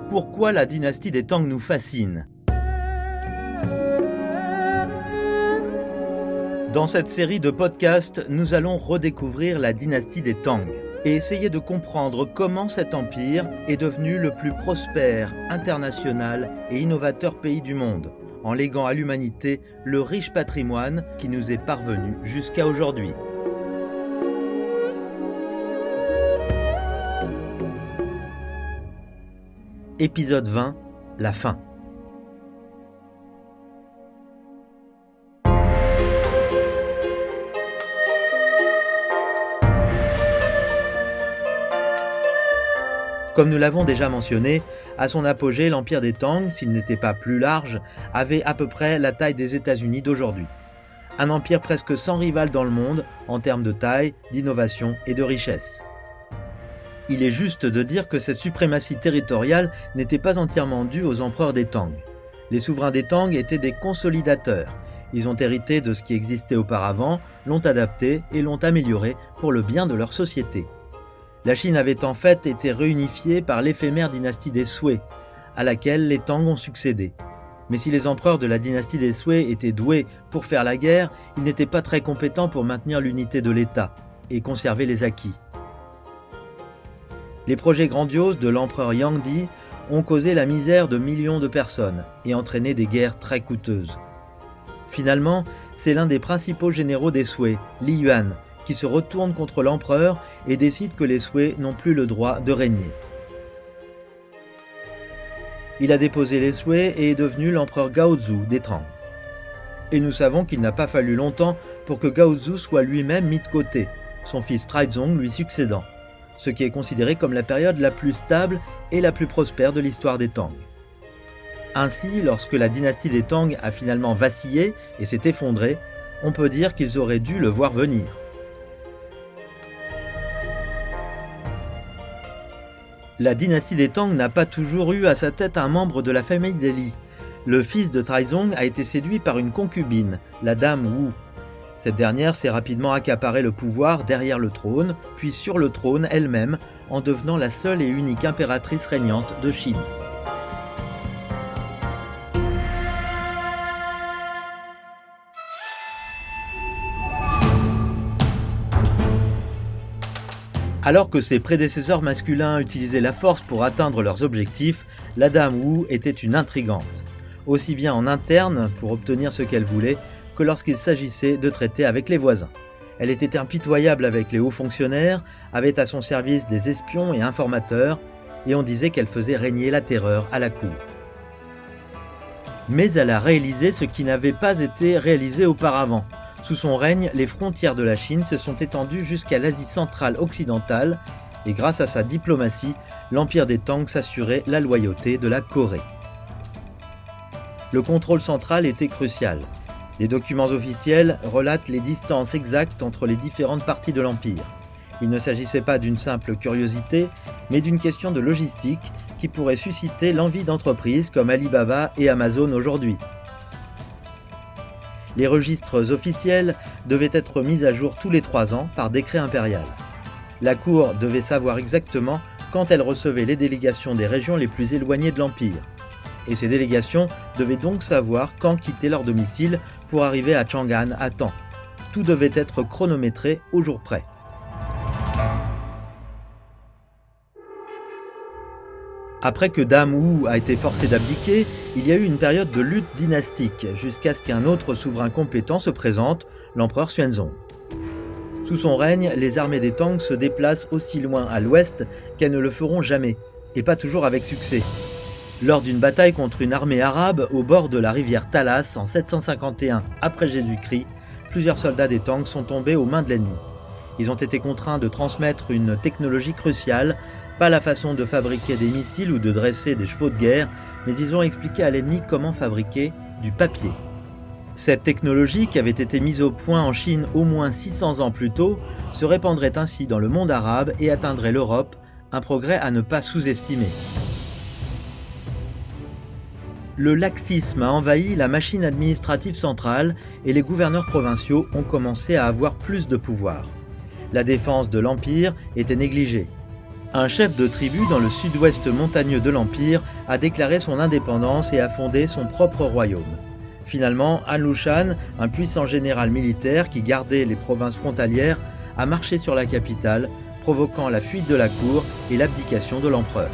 Pourquoi la dynastie des Tang nous fascine? Dans cette série de podcasts, nous allons redécouvrir la dynastie des Tang et essayer de comprendre comment cet empire est devenu le plus prospère, international et innovateur pays du monde, en léguant à l'humanité le riche patrimoine qui nous est parvenu jusqu'à aujourd'hui. Épisode 20, la fin. Comme nous l'avons déjà mentionné, à son apogée, l'empire des Tang, s'il n'était pas plus large, avait à peu près la taille des États-Unis d'aujourd'hui. Un empire presque sans rival dans le monde en termes de taille, d'innovation et de richesse. Il est juste de dire que cette suprématie territoriale n'était pas entièrement due aux empereurs des Tang. Les souverains des Tang étaient des consolidateurs. Ils ont hérité de ce qui existait auparavant, l'ont adapté et l'ont amélioré pour le bien de leur société. La Chine avait en fait été réunifiée par l'éphémère dynastie des Sui, à laquelle les Tang ont succédé. Mais si les empereurs de la dynastie des Sui étaient doués pour faire la guerre, ils n'étaient pas très compétents pour maintenir l'unité de l'État et conserver les acquis. Les projets grandioses de l'empereur Yangdi ont causé la misère de millions de personnes et entraîné des guerres très coûteuses. Finalement, c'est l'un des principaux généraux des Sui, Li Yuan, qui se retourne contre l'empereur et décide que les Sui n'ont plus le droit de régner. Il a déposé les Sui et est devenu l'empereur Gaozu des Tang. Et nous savons qu'il n'a pas fallu longtemps pour que Gaozu soit lui-même mis de côté, son fils Taizong lui succédant, ce qui est considéré comme la période la plus stable et la plus prospère de l'histoire des Tang. Ainsi, lorsque la dynastie des Tang a finalement vacillé et s'est effondrée, on peut dire qu'ils auraient dû le voir venir. La dynastie des Tang n'a pas toujours eu à sa tête un membre de la famille des Li. Le fils de Taizong a été séduit par une concubine, la dame Wu. Cette dernière s'est rapidement accaparé le pouvoir derrière le trône, puis sur le trône elle-même, en devenant la seule et unique impératrice régnante de Chine. Alors que ses prédécesseurs masculins utilisaient la force pour atteindre leurs objectifs, la dame Wu était une intrigante, aussi bien en interne pour obtenir ce qu'elle voulait, que lorsqu'il s'agissait de traiter avec les voisins. Elle était impitoyable avec les hauts fonctionnaires, avait à son service des espions et informateurs, et on disait qu'elle faisait régner la terreur à la cour. Mais elle a réalisé ce qui n'avait pas été réalisé auparavant. Sous son règne, les frontières de la Chine se sont étendues jusqu'à l'Asie centrale occidentale, et grâce à sa diplomatie, l'empire des Tang s'assurait la loyauté de la Corée. Le contrôle central était crucial. Les documents officiels relatent les distances exactes entre les différentes parties de l'Empire. Il ne s'agissait pas d'une simple curiosité, mais d'une question de logistique qui pourrait susciter l'envie d'entreprises comme Alibaba et Amazon aujourd'hui. Les registres officiels devaient être mis à jour tous les 3 ans par décret impérial. La cour devait savoir exactement quand elle recevait les délégations des régions les plus éloignées de l'Empire. Et ces délégations devaient donc savoir quand quitter leur domicile pour arriver à Chang'an à temps. Tout devait être chronométré au jour près. Après que Dame Wu a été forcé d'abdiquer, il y a eu une période de lutte dynastique, jusqu'à ce qu'un autre souverain compétent se présente, l'empereur Xuanzong. Sous son règne, les armées des Tang se déplacent aussi loin à l'ouest qu'elles ne le feront jamais, et pas toujours avec succès. Lors d'une bataille contre une armée arabe au bord de la rivière Talas en 751 après Jésus-Christ, plusieurs soldats des Tang sont tombés aux mains de l'ennemi. Ils ont été contraints de transmettre une technologie cruciale, pas la façon de fabriquer des missiles ou de dresser des chevaux de guerre, mais ils ont expliqué à l'ennemi comment fabriquer du papier. Cette technologie, qui avait été mise au point en Chine au moins 600 ans plus tôt, se répandrait ainsi dans le monde arabe et atteindrait l'Europe, un progrès à ne pas sous-estimer. Le laxisme a envahi la machine administrative centrale et les gouverneurs provinciaux ont commencé à avoir plus de pouvoir. La défense de l'Empire était négligée. Un chef de tribu dans le sud-ouest montagneux de l'Empire a déclaré son indépendance et a fondé son propre royaume. Finalement, An-Lushan, un puissant général militaire qui gardait les provinces frontalières, a marché sur la capitale, provoquant la fuite de la cour et l'abdication de l'empereur.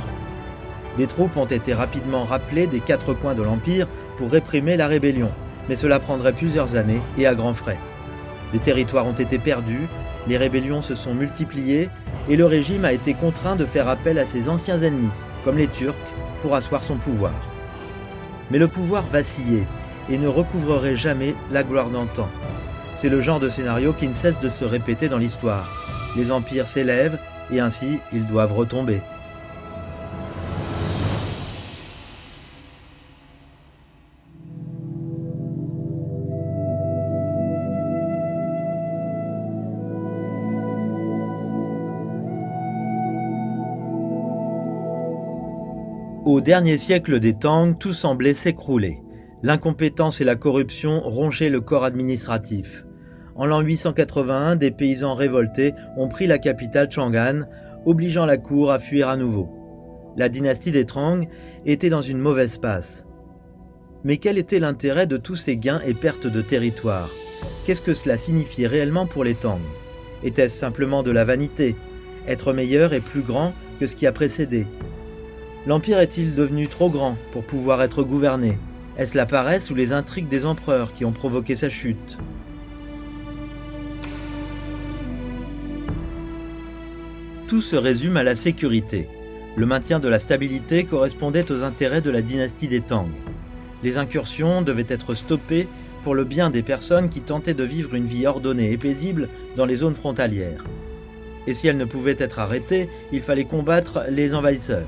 Des troupes ont été rapidement rappelées des quatre coins de l'Empire pour réprimer la rébellion, mais cela prendrait plusieurs années et à grands frais. Des territoires ont été perdus, les rébellions se sont multipliées et le régime a été contraint de faire appel à ses anciens ennemis, comme les Turcs, pour asseoir son pouvoir. Mais le pouvoir vacillait et ne recouvrerait jamais la gloire d'antan. C'est le genre de scénario qui ne cesse de se répéter dans l'histoire. Les empires s'élèvent et ainsi ils doivent retomber. Au dernier siècle des Tang, tout semblait s'écrouler. L'incompétence et la corruption rongeaient le corps administratif. En l'an 881, des paysans révoltés ont pris la capitale Chang'an, obligeant la cour à fuir à nouveau. La dynastie des Tang était dans une mauvaise passe. Mais quel était l'intérêt de tous ces gains et pertes de territoire? Qu'est-ce que cela signifiait réellement pour les Tang? Était-ce simplement de la vanité? Être meilleur et plus grand que ce qui a précédé? L'Empire est-il devenu trop grand pour pouvoir être gouverné? Est-ce la paresse ou les intrigues des empereurs qui ont provoqué sa chute? Tout se résume à la sécurité. Le maintien de la stabilité correspondait aux intérêts de la dynastie des Tang. Les incursions devaient être stoppées pour le bien des personnes qui tentaient de vivre une vie ordonnée et paisible dans les zones frontalières. Et si elles ne pouvaient être arrêtées, il fallait combattre les envahisseurs.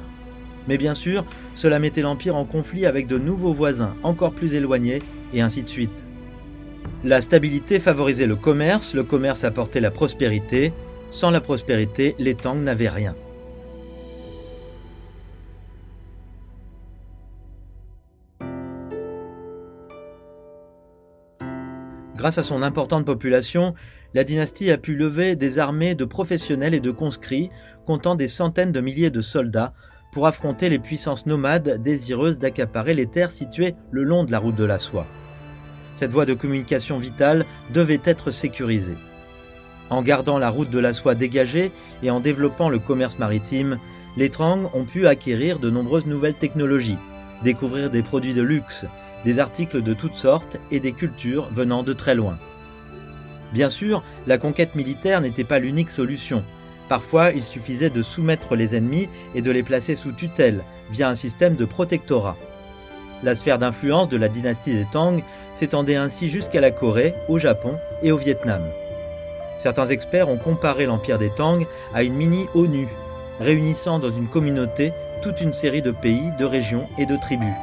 Mais bien sûr, cela mettait l'Empire en conflit avec de nouveaux voisins encore plus éloignés, et ainsi de suite. La stabilité favorisait le commerce apportait la prospérité. Sans la prospérité, les Tang n'avaient rien. Grâce à son importante population, la dynastie a pu lever des armées de professionnels et de conscrits, comptant des centaines de milliers de soldats, pour affronter les puissances nomades désireuses d'accaparer les terres situées le long de la route de la soie. Cette voie de communication vitale devait être sécurisée. En gardant la route de la soie dégagée et en développant le commerce maritime, les Tang ont pu acquérir de nombreuses nouvelles technologies, découvrir des produits de luxe, des articles de toutes sortes et des cultures venant de très loin. Bien sûr, la conquête militaire n'était pas l'unique solution. Parfois, il suffisait de soumettre les ennemis et de les placer sous tutelle via un système de protectorat. La sphère d'influence de la dynastie des Tang s'étendait ainsi jusqu'à la Corée, au Japon et au Vietnam. Certains experts ont comparé l'empire des Tang à une mini-ONU, réunissant dans une communauté toute une série de pays, de régions et de tribus.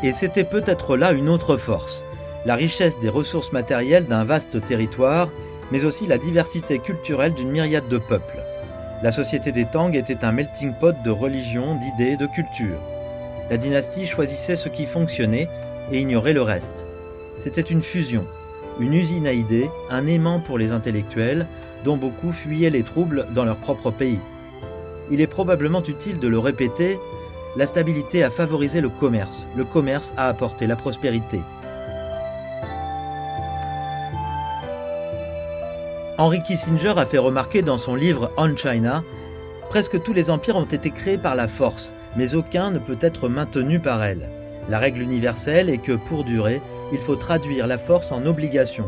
Et c'était peut-être là une autre force, la richesse des ressources matérielles d'un vaste territoire, mais aussi la diversité culturelle d'une myriade de peuples. La société des Tang était un melting pot de religions, d'idées, de cultures. La dynastie choisissait ce qui fonctionnait et ignorait le reste. C'était une fusion, une usine à idées, un aimant pour les intellectuels, dont beaucoup fuyaient les troubles dans leur propre pays. Il est probablement utile de le répéter, la stabilité a favorisé le commerce a apporté la prospérité. Henry Kissinger a fait remarquer dans son livre On China, « Presque tous les empires ont été créés par la force, mais aucun ne peut être maintenu par elle. La règle universelle est que, pour durer, il faut traduire la force en obligation.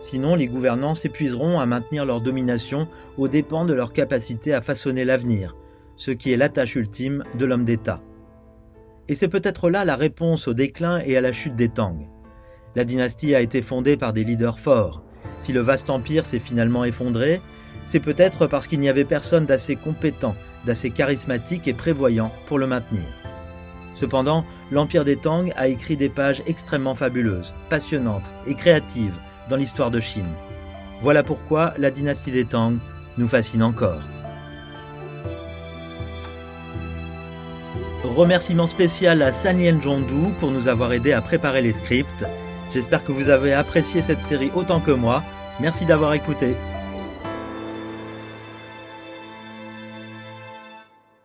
Sinon, les gouvernants s'épuiseront à maintenir leur domination aux dépens de leur capacité à façonner l'avenir, ce qui est la tâche ultime de l'homme d'État. » Et c'est peut-être là la réponse au déclin et à la chute des Tang. La dynastie a été fondée par des leaders forts. Si le vaste empire s'est finalement effondré, c'est peut-être parce qu'il n'y avait personne d'assez compétent, d'assez charismatique et prévoyant pour le maintenir. Cependant, l'empire des Tang a écrit des pages extrêmement fabuleuses, passionnantes et créatives dans l'histoire de Chine. Voilà pourquoi la dynastie des Tang nous fascine encore. Remerciement spécial à San Lien Zhongdu pour nous avoir aidé à préparer les scripts. J'espère que vous avez apprécié cette série autant que moi. Merci d'avoir écouté.